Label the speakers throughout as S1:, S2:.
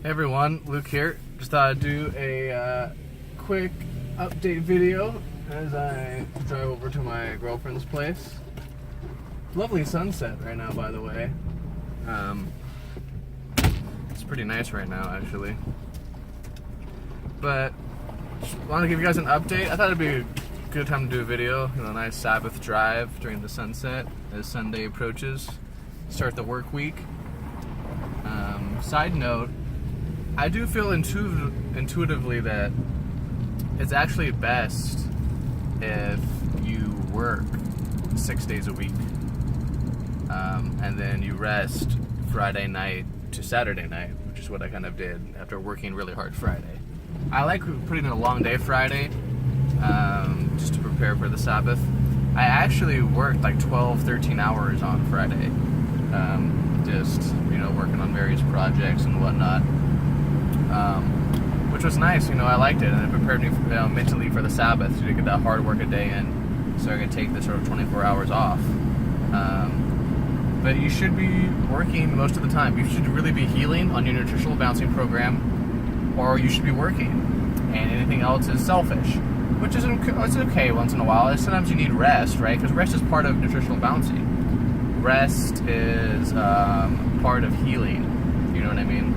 S1: Hey everyone, Luke here. Just thought I'd do a quick update video as I drive over to my girlfriend's place. Lovely sunset right now, by the way. It's pretty nice right now, actually. But just want to give you guys an update. I thought it'd be a good time to do a video. A nice Sabbath drive during the sunset as Sunday approaches. Start the work week. Side note, I do feel intuitively that it's actually best if you work 6 days a week, and then you rest Friday night to Saturday night, which is what I kind of did after working really hard Friday. I like putting in a long day Friday, just to prepare for the Sabbath. I actually worked like 12, 13 hours on Friday, just working on various projects and whatnot. Which was nice, I liked it, and it prepared me mentally for the Sabbath to get that hard work a day in, so I could take the sort of 24 hours off. But you should be working most of the time. You should really be healing on your nutritional balancing program, or you should be working, and anything else is selfish, which is it's okay once in a while. Sometimes you need rest, right? Because rest is part of nutritional balancing. Rest is part of healing, you know what I mean?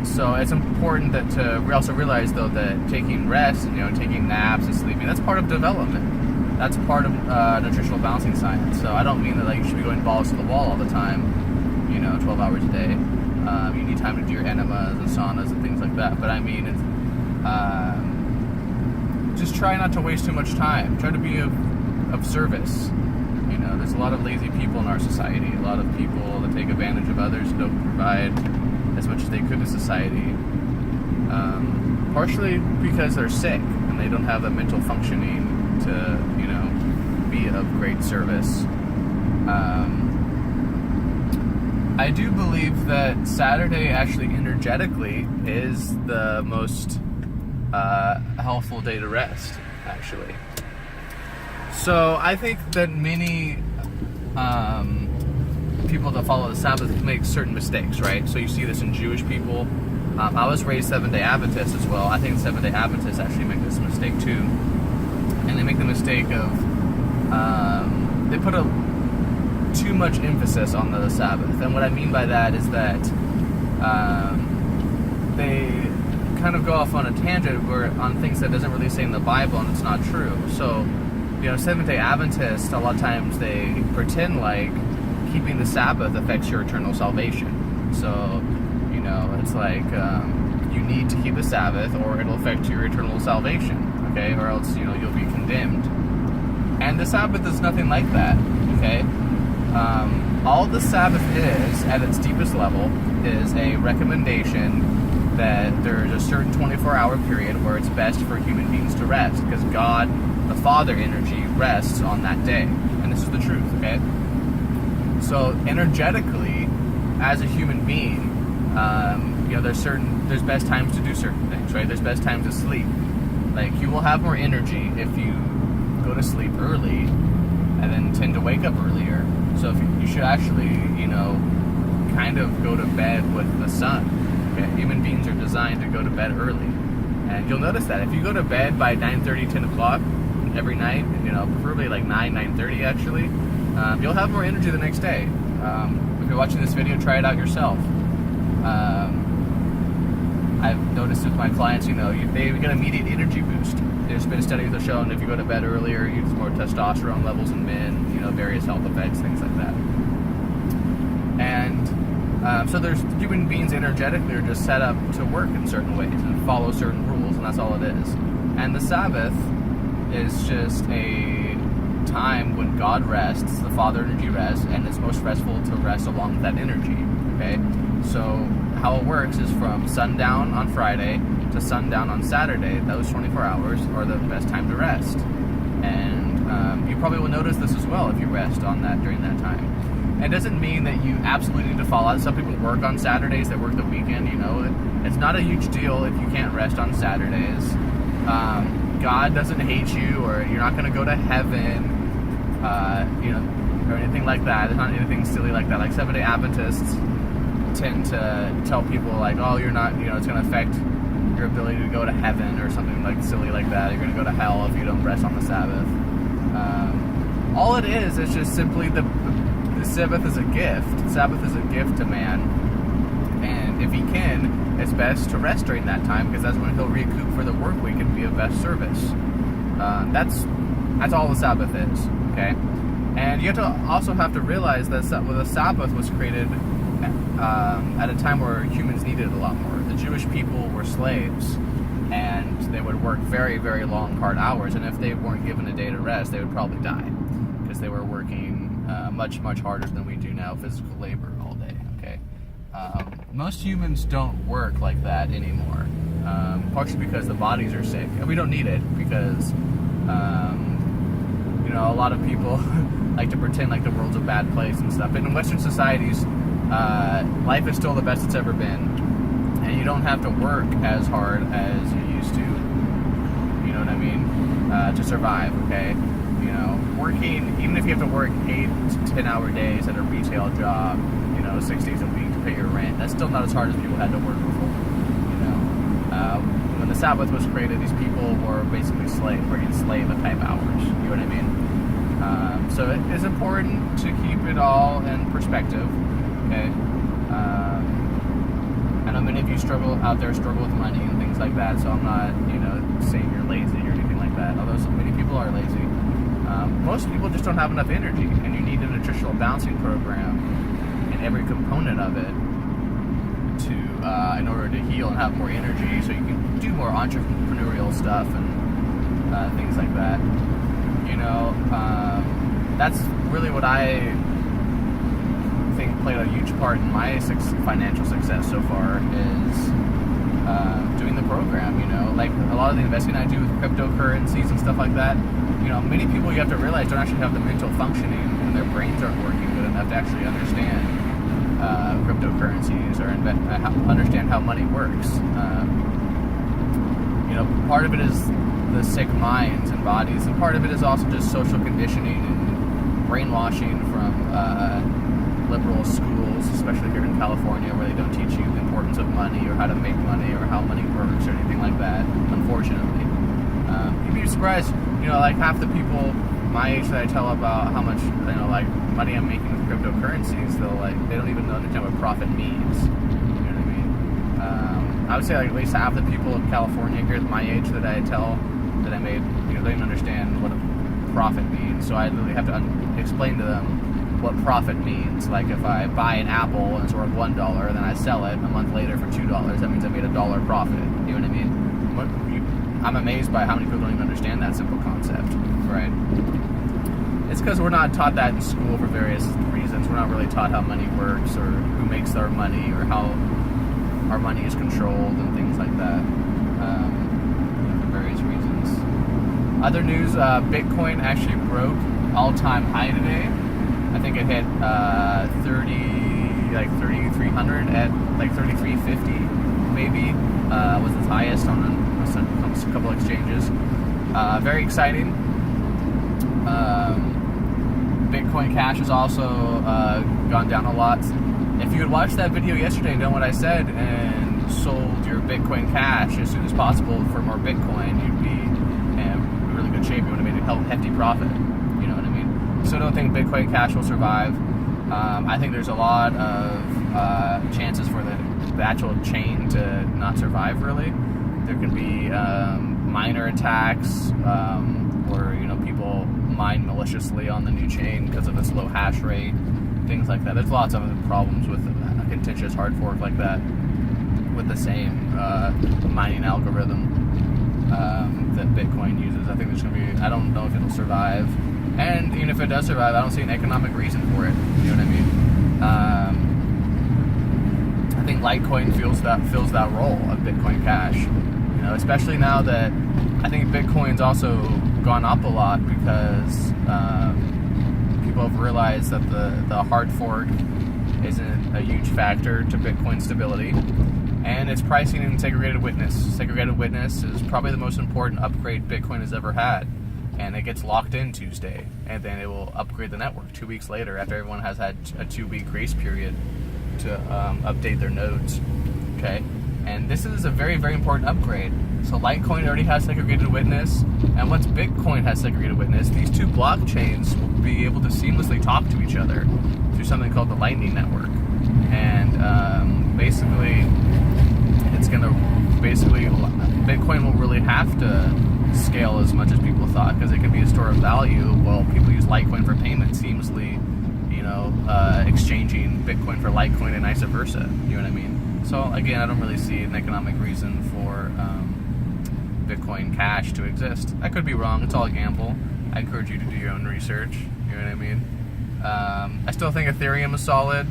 S1: So it's important that we also realize, though, that taking rest, taking naps and sleeping, that's part of development. That's part of nutritional balancing science. So I don't mean that you should be going balls to the wall all the time, 12 hours a day. You need time to do your enemas and saunas and things like that. But I mean, just try not to waste too much time. Try to be of service. There's a lot of lazy people in our society. A lot of people that take advantage of others, don't provide as much as they could to society. Partially because they're sick and they don't have the mental functioning to, be of great service. I do believe that Saturday actually energetically is the most helpful day to rest, actually. So I think that many people that follow the Sabbath make certain mistakes, right? So you see this in Jewish people. I was raised Seventh-day Adventist as well. I think Seventh-day Adventists actually make this mistake too. And they make the mistake of, they put too much emphasis on the Sabbath. And what I mean by that is that they kind of go off on a tangent on things that doesn't really say in the Bible, and it's not true. So, Seventh-day Adventists, a lot of times they pretend like keeping the Sabbath affects your eternal salvation. So, it's like you need to keep the Sabbath or it'll affect your eternal salvation, okay? Or else, you'll be condemned. And the Sabbath is nothing like that, okay? All the Sabbath is, at its deepest level, is a recommendation that there's a certain 24-hour period where it's best for human beings to rest, because God, the Father energy, rests on that day. And this is the truth, okay? So energetically, as a human being, there's best times to do certain things, right? There's best times to sleep. Like, you will have more energy if you go to sleep early and then tend to wake up earlier. So if you should actually, kind of go to bed with the sun. Okay? Human beings are designed to go to bed early. And you'll notice that if you go to bed by 9:30, 10 o'clock every night, preferably like 9:30 actually, you'll have more energy the next day. If you're watching this video, try it out yourself. I've noticed with my clients, they get an immediate energy boost. There's been studies that have shown if you go to bed earlier, you get more testosterone levels in men, various health effects, things like that. And so there's human beings energetically are just set up to work in certain ways and follow certain rules, and that's all it is. And the Sabbath is just a time when God rests, the Father energy rests, and it's most restful to rest along with that energy, okay? So how it works is from sundown on Friday to sundown on Saturday, those 24 hours are the best time to rest. And you probably will notice this as well if you rest on that during that time. It doesn't mean that you absolutely need to follow out. Some people work on Saturdays, they work the weekend, It's not a huge deal if you can't rest on Saturdays. God doesn't hate you, or you're not going to go to heaven, or anything like that. There's not anything silly like that. Like Seventh-day Adventists tend to tell people like, oh, you're not, it's going to affect your ability to go to heaven or something like silly like that. You're going to go to hell if you don't rest on the Sabbath. All it is just simply the Sabbath is a gift. The Sabbath is a gift to man, and if he can, it's best to rest during that time, because that's when he'll recoup for the work week and be of best service. That's all the Sabbath is, okay? And you also have to realize that the Sabbath was created at a time where humans needed it a lot more. The Jewish people were slaves, and they would work very, very long, hard hours, and if they weren't given a day to rest, they would probably die, because they were working much, much harder than we do now, physical labor all day, okay? Most humans don't work like that anymore, partially because the bodies are sick, and we don't need it, because a lot of people like to pretend like the world's a bad place and stuff. And in Western societies, life is still the best it's ever been, and you don't have to work as hard as you used to, you know what I mean, to survive, okay? Working, even if you have to work 8 to 10-hour days at a retail job, 6 days a week to pay your rent, that's still not as hard as people had to work before, When the Sabbath was created, these people were basically working slave-type hours, you know what I mean? So it is important to keep it all in perspective, okay? I know many of you struggle with money and things like that, so I'm not, saying you're lazy or anything like that, although so many people are lazy. Most people just don't have enough energy, and you need a nutritional balancing program in every component of it in order to heal and have more energy, so you can do more entrepreneurial stuff and things like that. That's really what I think played a huge part in my financial success so far, is doing the program. Like a lot of the investing I do with cryptocurrencies and stuff like that, many people, you have to realize, don't actually have the mental functioning, and their brains aren't working good enough to actually understand cryptocurrencies or understand how money works. Part of it is the sick minds and bodies, and part of it is also just social conditioning and brainwashing from liberal schools, especially here in California, where they don't teach you the importance of money or how to make money or how money works or anything like that, unfortunately. You'd be surprised, like half the people my age that I tell about how much, money I'm making with cryptocurrencies, they don't even understand what profit means. You know what I mean? I would say at least half the people in California here at my age that I tell that I made, they don't even understand what a profit means. So I literally have to explain to them what profit means. Like if I buy an apple and it's worth $1, and then I sell it a month later for $2, that means I made $1 profit. You know what I mean? I'm amazed by how many people don't even understand that simple concept, right? It's because we're not taught that in school for various reasons. We're not really taught how money works, or who makes our money, or how our money is controlled, and things like that, for various reasons. Other news, Bitcoin actually broke all-time high today. I think it hit 3,300 at 3,350, maybe, was its highest on a couple exchanges. Very exciting. Bitcoin Cash has also gone down a lot. If you had watched that video yesterday and done what I said and sold your Bitcoin Cash as soon as possible for more Bitcoin, you'd be in really good shape. You would have made a hefty profit. You know what I mean? So I don't think Bitcoin Cash will survive. I think there's a lot of chances for the actual chain to not survive, really. There could be minor attacks where people mine maliciously on the new chain because of its low hash rate, things like that. There's lots of problems with a contentious hard fork like that with the same mining algorithm that Bitcoin uses. I think there's going to be, I don't know if it'll survive, and even if it does survive, I don't see an economic reason for it. You know what I mean? I think Litecoin fills that role of Bitcoin Cash. Especially now that I think Bitcoin's also gone up a lot because people have realized that the hard fork isn't a huge factor to Bitcoin stability, and its pricing in segregated witness. Segregated witness is probably the most important upgrade Bitcoin has ever had, and it gets locked in Tuesday, and then it will upgrade the network 2 weeks later after everyone has had a 2-week grace period to update their nodes. Okay, and this is a very, very important upgrade. So Litecoin already has segregated witness, and once Bitcoin has segregated witness, these two blockchains will be able to seamlessly talk to each other through something called the Lightning Network. And basically, Bitcoin won't really have to scale as much as people thought, because it can be a store of value while people use Litecoin for payment seamlessly, exchanging Bitcoin for Litecoin and vice versa. You know what I mean? So again, I don't really see an economic reason for Bitcoin Cash to exist. I could be wrong. It's all a gamble. I encourage you to do your own research. You know what I mean? I still think Ethereum is solid.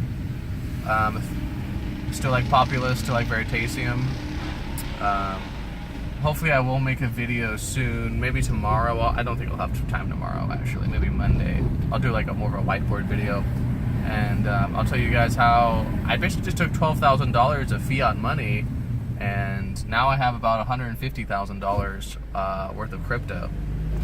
S1: Still like Populous, still like Veritasium. Hopefully I will make a video soon, maybe tomorrow. Well, I don't think I'll have time tomorrow, actually. Maybe Monday. I'll do like more of a whiteboard video. And I'll tell you guys how I basically just took $12,000 of fiat money, and now I have about $150,000 worth of crypto.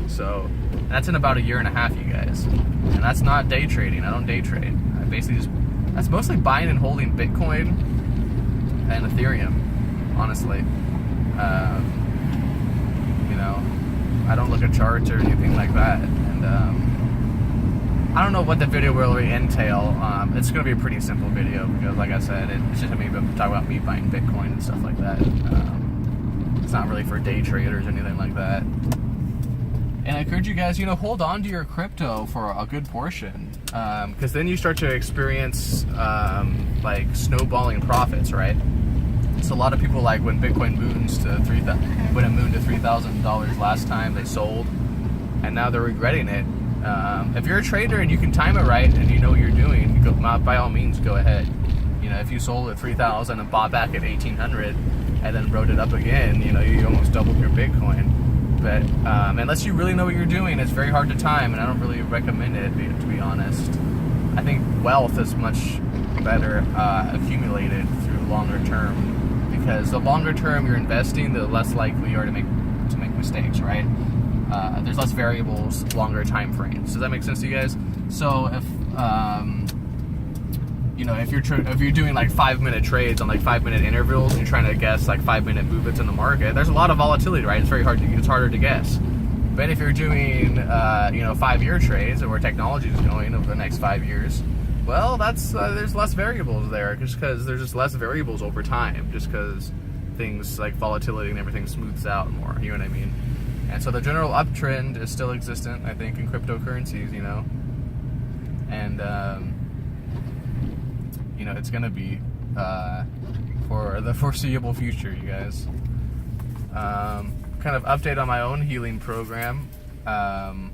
S1: So that's in about a year and a half, you guys. And that's not day trading. I don't day trade. I basically that's mostly buying and holding Bitcoin and Ethereum, honestly. I don't look at charts or anything like that. And I don't know what the video will really entail. It's going to be a pretty simple video because, like I said, it's just me talk about me buying Bitcoin and stuff like that. It's not really for day traders or anything like that. And I encourage you guys, hold on to your crypto for a good portion, because then you start to experience like snowballing profits, right? So a lot of people, like when Bitcoin moons to when it mooned to $3,000 last time, they sold, and now they're regretting it. If you're a trader and you can time it right and you know what you're doing, by all means go ahead. If you sold at 3,000 and bought back at 1,800 and then wrote it up again, you almost doubled your Bitcoin. But unless you really know what you're doing, it's very hard to time, and I don't really recommend it, to be honest. I think wealth is much better accumulated through longer term, because the longer term you're investing, the less likely you are to make mistakes, right? There's less variables, longer time frames. Does that make sense to you guys? So if you're doing like 5-minute trades on like 5-minute intervals and you're trying to guess like 5-minute movements in the market, there's a lot of volatility, right? It's harder to guess. But if you're doing 5-year trades, and where technology is going over the next 5 years, well, that's there's less variables there, just because there's just less variables over time, just because things like volatility and everything smooths out more. You know what I mean? And so the general uptrend is still existent, I think, in cryptocurrencies. And it's going to be for the foreseeable future, you guys. Kind of update on my own healing program. I'm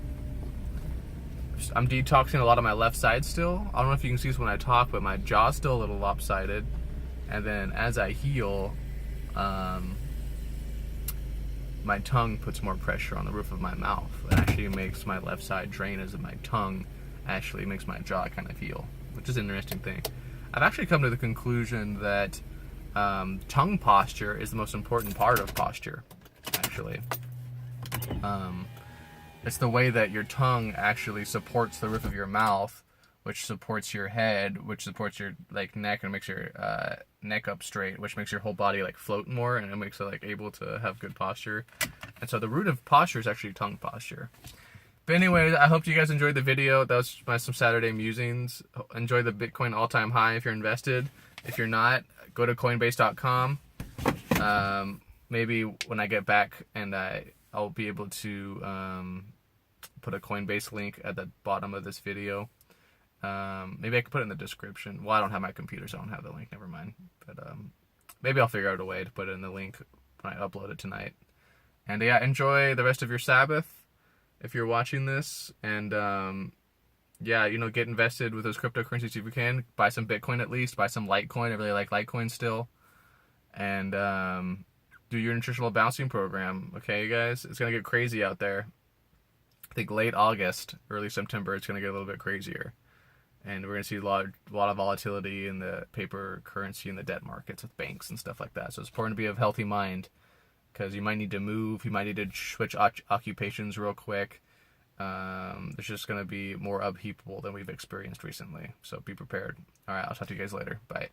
S1: detoxing a lot of my left side still. I don't know if you can see this when I talk, but my jaw's still a little lopsided. And then as I heal, my tongue puts more pressure on the roof of my mouth. It actually makes my left side drain, as my tongue actually makes my jaw kind of heal, which is an interesting thing. I've actually come to the conclusion that tongue posture is the most important part of posture, actually. It's the way that your tongue actually supports the roof of your mouth, which supports your head, which supports your neck and makes your neck up straight, which makes your whole body float more, and it makes it able to have good posture. And so the root of posture is actually tongue posture. But anyway, I hope you guys enjoyed the video. That was some Saturday musings. Enjoy the Bitcoin all-time high if you're invested. If you're not, go to Coinbase.com. Maybe when I get back, and I'll be able to put a Coinbase link at the bottom of this video. Maybe I could put it in the description. Well, I don't have my computer, so I don't have the link. Never mind. But maybe I'll figure out a way to put it in the link when I upload it tonight. And yeah, enjoy the rest of your Sabbath if you're watching this. And get invested with those cryptocurrencies if you can. Buy some Bitcoin at least. Buy some Litecoin. I really like Litecoin still. And do your nutritional balancing program. Okay, you guys? It's going to get crazy out there. I think late August, early September, it's going to get a little bit crazier. And we're going to see a lot of volatility in the paper currency and the debt markets with banks and stuff like that. So it's important to be of healthy mind, because you might need to move. You might need to switch occupations real quick. There's just going to be more upheaval than we've experienced recently. So be prepared. All right, I'll talk to you guys later. Bye.